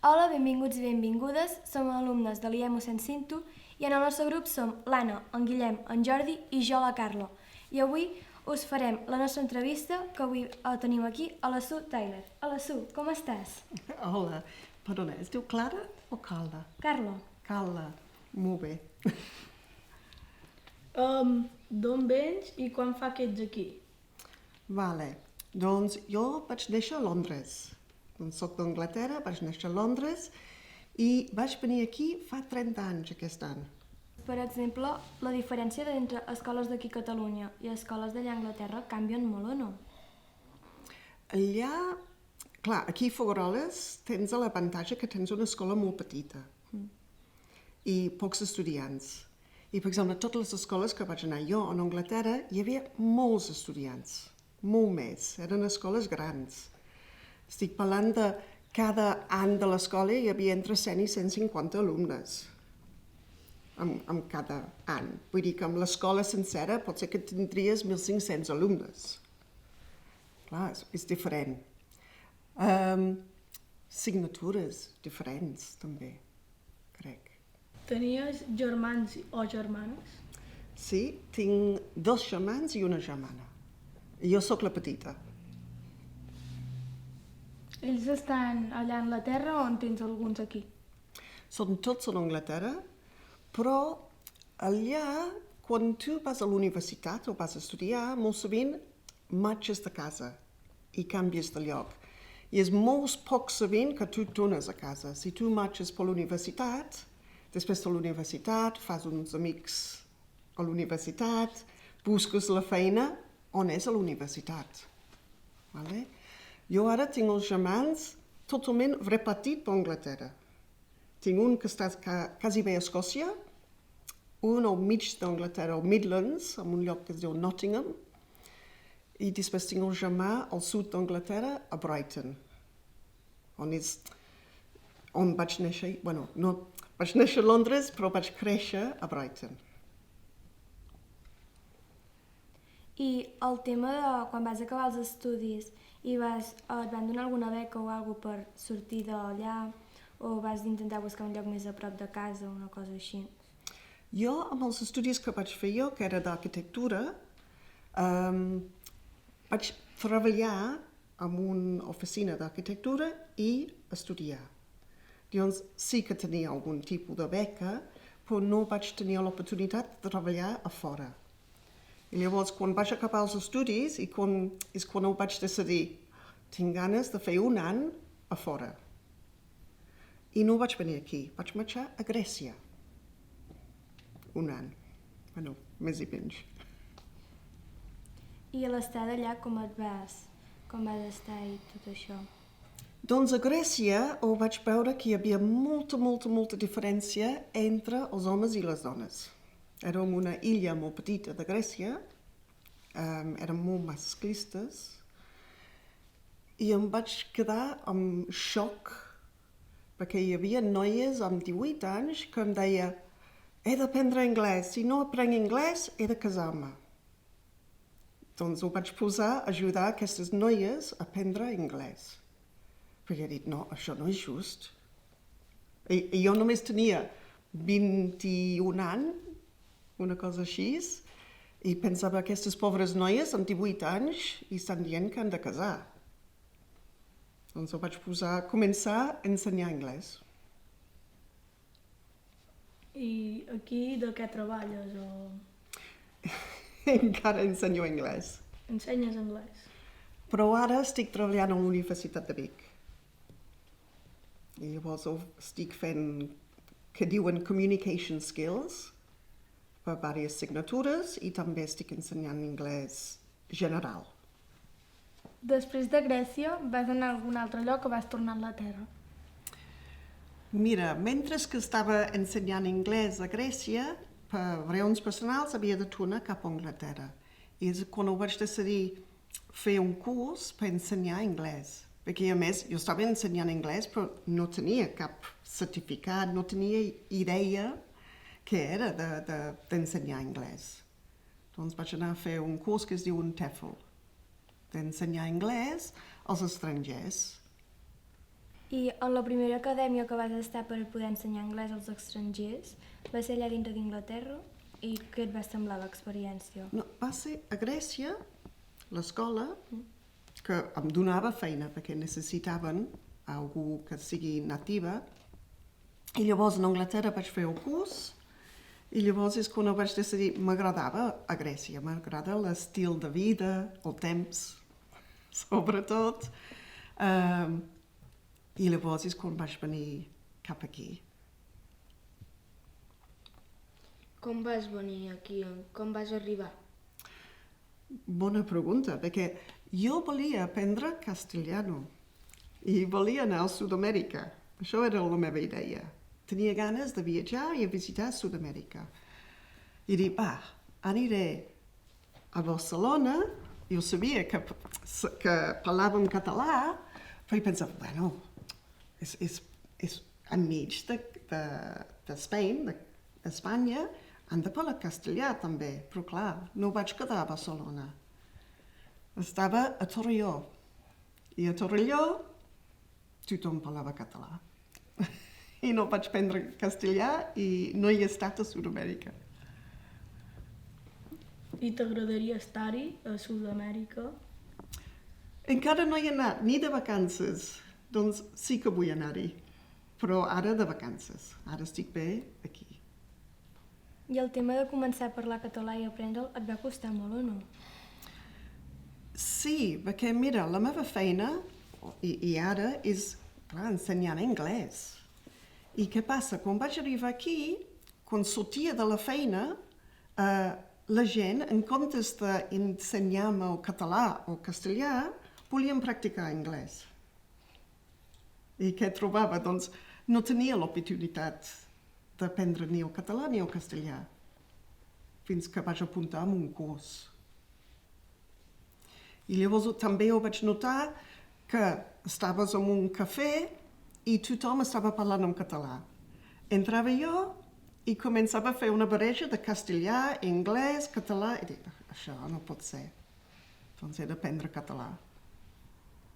Hola, benvinguts i benvingudes. Som alumnes de l'IEM Mossèn Cinto i en el nostre grup som l'Anna, en Guillem, en Jordi i jo, la Carla. I avui us farem la nostra entrevista, que avui tenim aquí a la Sue Taylor. Hola, Sue, com estàs? Hola, perdona, es diu Clara o Carla? Carla. Carla, molt bé. D'on vens i quan fa que ets aquí? Vale, doncs jo vaig néixer a Londres. Doncs soc d'Anglaterra, vaig néixer a Londres i vaig venir aquí fa 30 anys aquest any. Per exemple, la diferència entre escoles d'aquí a Catalunya i escoles d'allà a Anglaterra canvien molt o no? Allà, clar, aquí a Figueroles tens l'avantatge que tens una escola molt petita i pocs estudiants. I, per exemple, a totes les escoles que vaig anar jo a Anglaterra hi havia molts estudiants, molt més, eren escoles grans. Estic parlant de cada any de l'escola hi havia entre 100 i 150 alumnes en cada any. Vull dir que amb l'escola sencera pot ser que tindries 1.500 alumnes. Clar, és diferent. Signatures diferents, també, crec. Tenies germans o germanes? Sí, tinc 2 germans i una germana. I jo sóc la petita. Ells estan allà a Anglaterra o en tens alguns aquí? Són tots a Anglaterra, però allà, quan tu vas a l'universitat o vas a estudiar, molt sovint marxes de casa i canvies de lloc. I és molt poc sovint que tu tornes a casa. Si tu marxes per l'universitat, després de l'universitat fas uns amics a l'universitat, busques la feina on és a l'universitat. Vale? Jo ara tinc els germans totalment repartit per Anglaterra. Tinc un que està quasi bé a Escòcia, un al mig d'Anglaterra, al Midlands, en un lloc que es diu Nottingham, i després tinc el germà al sud d'Anglaterra, a Brighton, on vaig néixer, vaig néixer a Londres, però vaig créixer a Brighton. I el tema de quan vas acabar els estudis i et van donar alguna beca o alguna per sortir d'allà o vas intentar buscar un lloc més a prop de casa o una cosa així? Jo, amb els estudis que vaig fer jo, que era d'arquitectura, vaig treballar en una oficina d'arquitectura i estudiar. Llavors sí que tenia algun tipus de beca, però no vaig tenir l'oportunitat de treballar a fora. I llavors, quan vaig acabar els estudis, és quan ho vaig decidir, tinc ganes de fer un any a fora. I no vaig venir aquí, vaig marxar a Grècia. Un any, més i menys. I a l'estada allà com vas estar i tot això? Doncs a Grècia ho vaig veure que hi havia molta diferència entre els homes i les dones. Érem una illa molt petita de Grècia, érem molt masclistes, i em vaig quedar amb xoc, perquè hi havia noies amb 18 anys que em deia he d'aprendre anglès, si no aprenc anglès he de casar-me. Doncs ho vaig posar a ajudar aquestes noies a aprendre anglès. Perquè he dit, no, això no és just. I jo només tenia 21 anys, una cosa així, i pensava que aquestes pobres noies amb 18 anys i estan dient que han de casar. Doncs ho vaig començar a ensenyar anglès. I aquí de què treballes o Encara ensenyo anglès. ensenyes anglès? Però ara estic treballant a la Universitat de Vic. I llavors estic fent que diuen Communication Skills per diverses assignatures i també estic ensenyant anglès general. Després de Grècia vas anar a algun altre lloc o vas tornar a Anglaterra? Mira, mentre que estava ensenyant anglès a Grècia, per raons personals havia de tornar cap a Anglaterra. I és quan ho vaig decidir fer un curs per ensenyar anglès. Perquè a més jo estava ensenyant anglès però no tenia cap certificat, no tenia idea què era d'ensenyar anglès. Doncs vaig anar a fer un curs que es diu un TEFL, d'ensenyar anglès als estrangers. I en la primera acadèmia que vas estar per poder ensenyar anglès als estrangers va ser allà dintre d'Inglaterra i què et va semblar l'experiència? No, va ser a Grècia, l'escola, que em donava feina perquè necessitaven algú que sigui nativa. I llavors a Anglaterra vaig fer el curs i llavors és quan vaig decidir, m'agradava a Grècia, m'agrada l'estil de vida, el temps, sobretot. I llavors és quan vaig venir cap aquí. Com vas venir aquí? Com vas arribar? Bona pregunta, perquè jo volia aprendre castellano i volia anar a Sud-amèrica. Això era la meva idea. Tenia ganes de viatjar i visitar Sud-amèrica. I dic, aniré a Barcelona. Jo sabia que parlàvem català, però pensava, bueno, és enmig d'Espanya, han de parlar castellà també, però clar, no vaig quedar a Barcelona. Estava a Torelló, i a Torelló tothom parlava català. I no vaig aprendre castellà i no hi he estat a Sud-amèrica. I t'agradaria estar-hi, a Sud-amèrica? Encara no hi he anat, ni de vacances. Doncs sí que vull anar-hi, però ara de vacances. Ara estic bé aquí. I el tema de començar a parlar català i aprendre'l et va costar molt o no? Sí, perquè mira, la meva feina, i ara, és, clar, ensenyant anglès. I què passa? Quan vaig arribar aquí, quan sortia de la feina, la gent, en comptes d'ensenyar-me el català o castellà, volien practicar anglès. I què trobava? Doncs no tenia l'oportunitat d'aprendre ni el català ni el castellà, fins que vaig apuntar en un curs. I llavors també ho vaig notar que estaves en un cafè i tothom estava parlant en català. Entrava jo i començava a fer una barreja de castellà, anglès, català, i dic, això no pot ser. Doncs he d'aprendre català.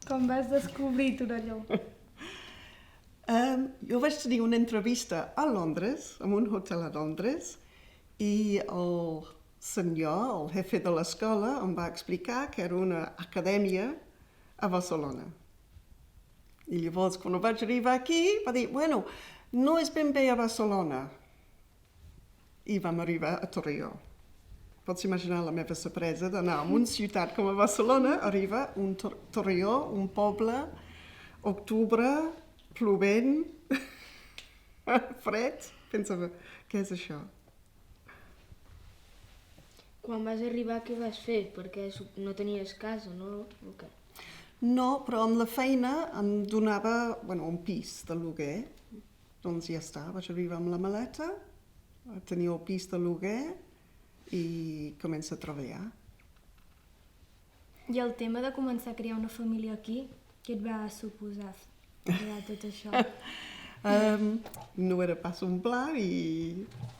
Com vas descobrir Torelló? Jo vaig tenir una entrevista a Londres, en un hotel a Londres, i el senyor, el jefe de l'escola, em va explicar que era una acadèmia a Barcelona. I llavors, quan vaig arribar aquí, va dir, bueno, no és ben bé a Barcelona. I vam arribar a Torelló. Pots imaginar la meva sorpresa d'anar a una ciutat com a Barcelona, arriba un Torelló, un poble, octubre, plovent, fred. Pensava, què és això? Quan vas arribar, què vas fer? Perquè no tenies casa, no? O què? No, però amb la feina em donava un pis de lloguer. Doncs ja està, vaig arribar amb la maleta, tenia el pis de lloguer i començo a treballar. I el tema de començar a crear una família aquí, què et va suposar crear tot això? No era pas un pla i,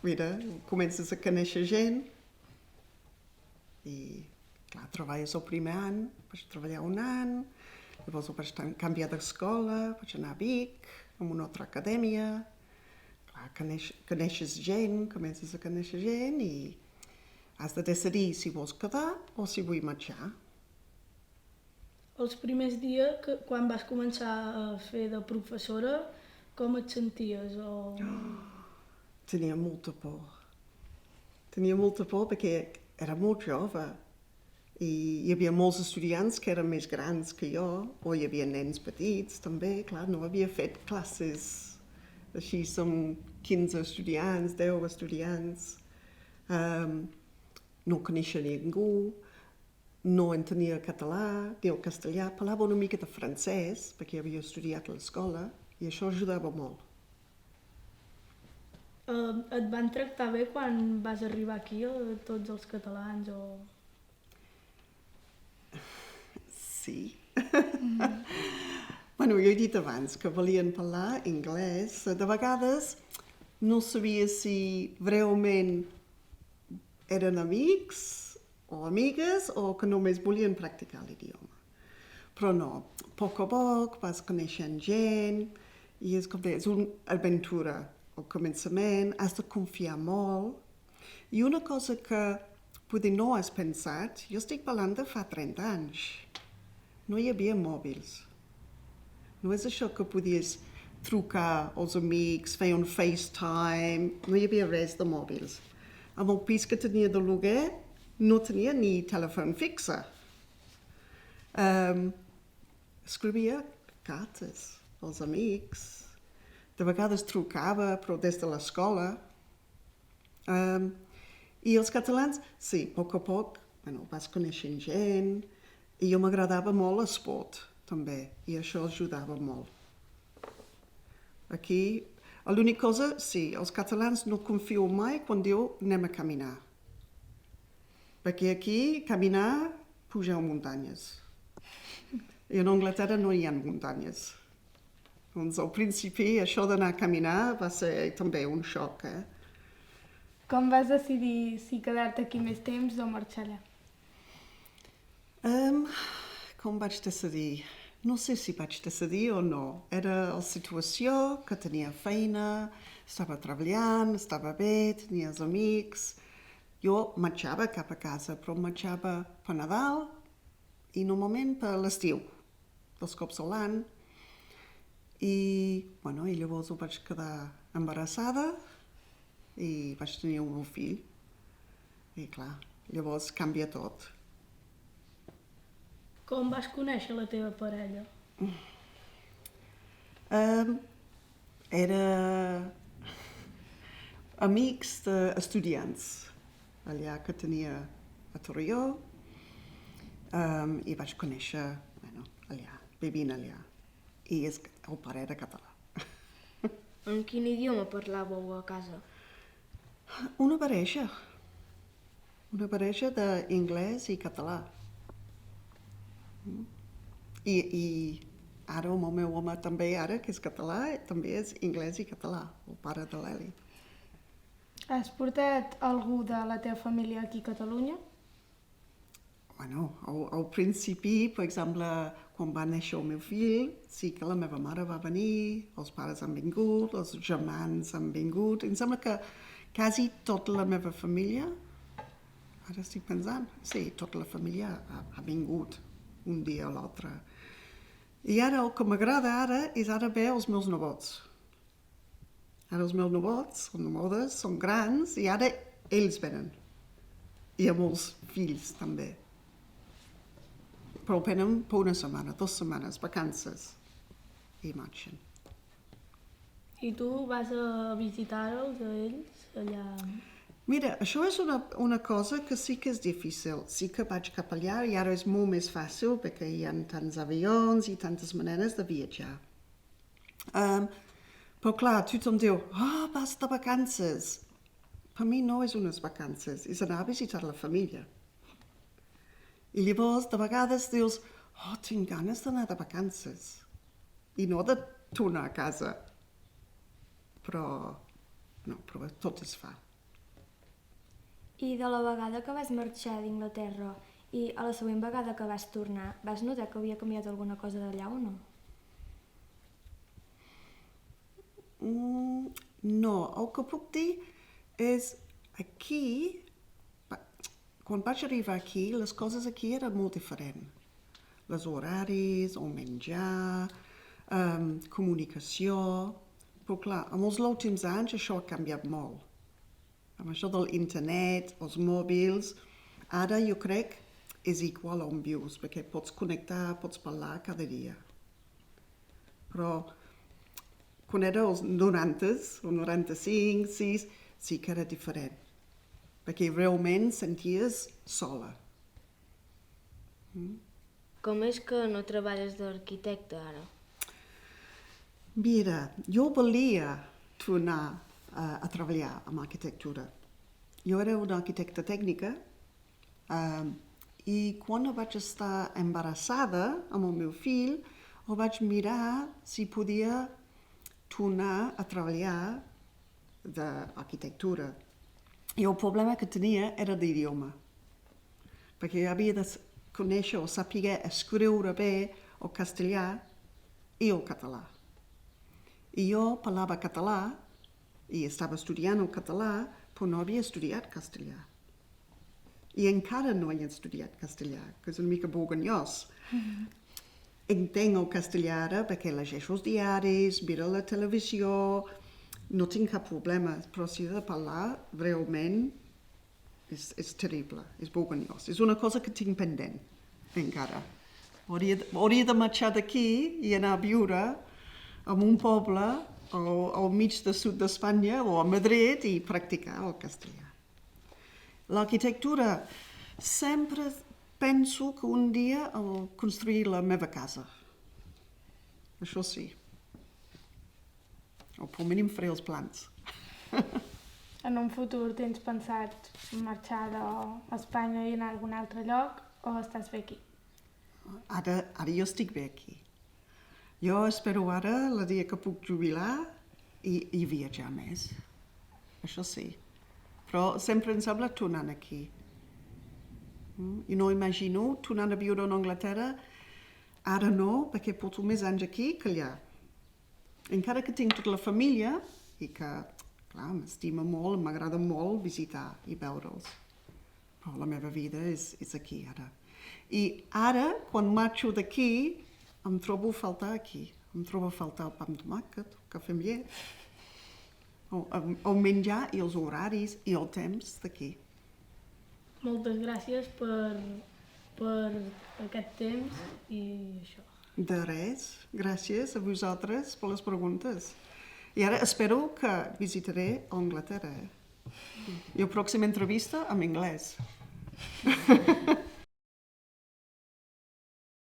mira, comences a conèixer gent i, clar, treballes el primer any, vaig treballar un any, llavors vaig canviar d'escola, vaig anar a Vic, en una altra acadèmia, clar, coneixes gent, comences a conèixer gent i has de decidir si vols quedar o si vull marxar. Els primers dies, quan vas començar a fer de professora, com et senties? Tenia molta por. Tenia molta por perquè era molt jove i hi havia molts estudiants que eren més grans que jo, o hi havia nens petits també, clar, no havia fet classes. Així som 15 estudiants, 10 estudiants. No coneixia ningú, no entenia el català ni el castellà, parlava una mica de francès, perquè havia estudiat a l'escola, i això ajudava molt. Et van tractar bé quan vas arribar aquí, tots els catalans? Sí. Jo he dit abans que volien parlar anglès. De vegades no sabia si realment eren amics o amigues o que només volien practicar l'idioma. Però no, a poc vas coneixent gent i és com és una aventura al començament, has de confiar molt. I una cosa que potser no has pensat, jo estic parlant de fa 30 anys, no hi havia mòbils. No és això que podies trucar als amics, fer un FaceTime, no hi havia res de mòbils. Amb el pis que tenia de lloguer no tenia ni telèfon fixe. Escrivia cartes als amics, de vegades trucava, però des de l'escola. I els catalans, sí, a poc, vas coneixent gent, i jo m'agradava molt l'esport, també, i això ajudava molt. Aquí, l'única cosa, sí, els catalans no confio mai quan diu anem a caminar. Perquè aquí, caminar, pujar muntanyes. I a Anglaterra no hi ha muntanyes. Doncs al principi això d'anar a caminar va ser també un xoc, Com vas decidir si quedar-te aquí més temps o marxar allà? Com vaig decidir? No sé si vaig decidir o no. Era la situació, que tenia feina, estava treballant, estava bé, tenia els amics. Jo marxava cap a casa, però marxava per Nadal i normalment per l'estiu, 2 cops a l'any. I llavors ho vaig quedar embarassada i vaig tenir un fill. I clar, llavors canvia tot. Com vas conèixer la teva parella? Era amics d'estudiants allà que tenia a Torelló i vaig conèixer allà, vivint allà. I el pare era català. En quin idioma parlàveu a casa? Una barreja d'anglès i català. I ara amb el meu home també, ara que és català, també és anglès i català, el pare de l'Eli. Has portat algú de la teva família aquí a Catalunya? Al principi, per exemple, quan va néixer el meu fill, sí que la meva mare va venir, els pares han vingut, els germans han vingut. Em sembla que quasi tota la meva família, ara estic pensant, sí, tota la família ha vingut un dia o l'altre. I ara el que m'agrada ara és ara veure els meus nebots. Ara els meus nebots, les nebodes, són grans i ara ells venen. I amb els fills també. Però venen per una setmana, 2 setmanes, vacances, i marxen. I tu vas a visitar-los, a ells, allà? Mira, això és una cosa que sí que és difícil. Sí que vaig cap allà i ara és molt més fàcil perquè hi ha tants avions i tantes maneres de viatjar. Però clar, tothom diu, vas de vacances. Per mi no és unes vacances, és anar a visitar la família. I llavors, de vegades dius, tinc ganes d'anar de vacances. I no de tornar a casa. Però tot es fa. I de la vegada que vas marxar d'Inglaterra i a la següent vegada que vas tornar, vas notar que havia canviat alguna cosa d'allà o no? No, el que puc dir és aquí, quan vaig arribar aquí, les coses aquí eren molt diferents. Les horaris, el menjar, comunicació. Però clar, en els últims anys això ha canviat molt. Amb això de l'internet, els mòbils, ara jo crec és igual on vius, perquè pots connectar, pots parlar cada dia. Però quan era els 90s, o 95, 6, sí que era diferent, perquè realment senties sola. Com és que no treballes d'arquitecte ara? Mira, jo volia tornar a treballar amb arquitectura. Jo era una arquitecta tècnica i quan vaig estar embarassada amb el meu fill, ho vaig mirar si podia tornar a treballar d'arquitectura. I el problema que tenia era l'idioma, perquè havia de conèixer o saber escriure bé el castellà i el català. I jo parlava català i estava estudiant el català, però no havia estudiat castellà. I encara no he estudiat castellà, que és una mica vergonyós. Entenc el castellà ara perquè llegeixo els diaris, miro la televisió, no tinc cap problema, però si he de parlar realment és terrible, és vergonyós. És una cosa que tinc pendent encara. Hauria de marxar d'aquí i anar a viure en un poble al mig del sud d'Espanya o a Madrid i practicar el castellà. L'arquitectura, sempre penso que un dia construir la meva casa. Això sí. O per mínim faré els plans. En un futur tens pensat marxar d'Espanya i anar a algun altre lloc o estàs bé aquí? Ara jo estic bé aquí. Jo espero ara, el dia que puc jubilar, i viatjar més. Això sí. Però sempre em sembla tornant aquí. I no imagino tornant a viure en Anglaterra. Ara no, perquè porto més anys aquí que allà. Encara que tinc tota la família i que, clar, m'estima molt, m'agrada molt visitar i veure'ls. Però la meva vida és aquí ara. I ara, quan marxo d'aquí, em trobo a faltar aquí. Em trobo a faltar el pa amb tomàquet, el cafè amb llet, el menjar i els horaris i el temps d'aquí. Moltes gràcies per aquest temps i això. De res, gràcies a vosaltres per les preguntes. I ara espero que visitaré Anglaterra. I la pròxima entrevista en anglès.